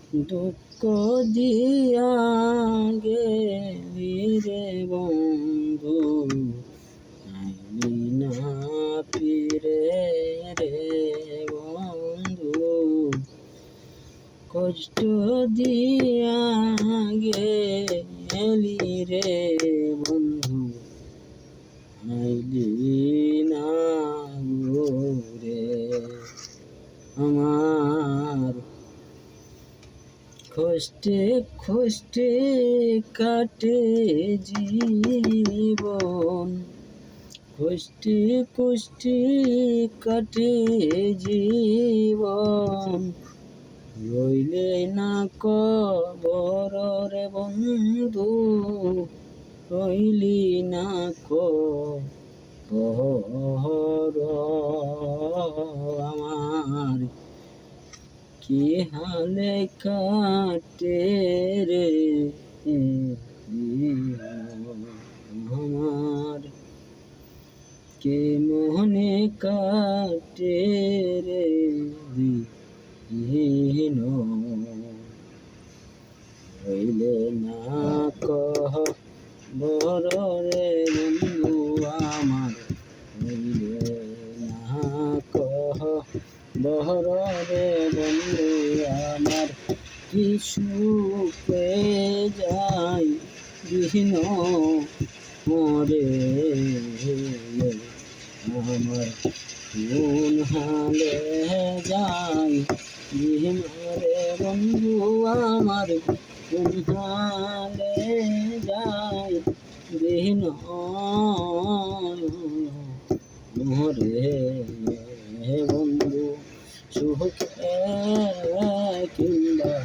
দুঃখ দিয়া গেলি রে বন্ধু, আইলি না ফিরে রে বন্ধু। কষ্ট দিয়া গেলি রে বন্ধু, আইলি না রে আমার। কষ্টে কষ্টে কাটে জীবন, কষ্টে কষ্টে কাটে জীবন। রইলে না কবর রে বন্ধু, রইলি না কবর আমার। কি হালে কাটে রে আমার, কে মোহনে কাটে রে দিন। হইলে না কবর রে বন্ধু আমার, হইলে না কবর রে বন্ধু আমার। কি সুখে যাই দিন মরে আমার, কোন হালে যাই দিন রে বন্ধু আমার, কোন হালে যাই দিন মরে বন্ধু। সুখে কিংবা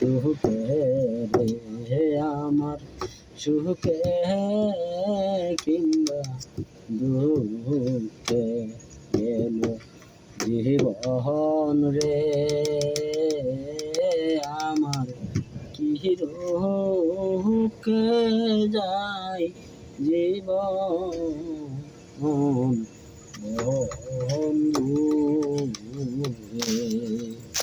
দুঃখে রে আমার, সুখে কিংবা দুঃখে এলো জীবন রে আমার। কি রোকে যায় জীবন বন্ধু রে।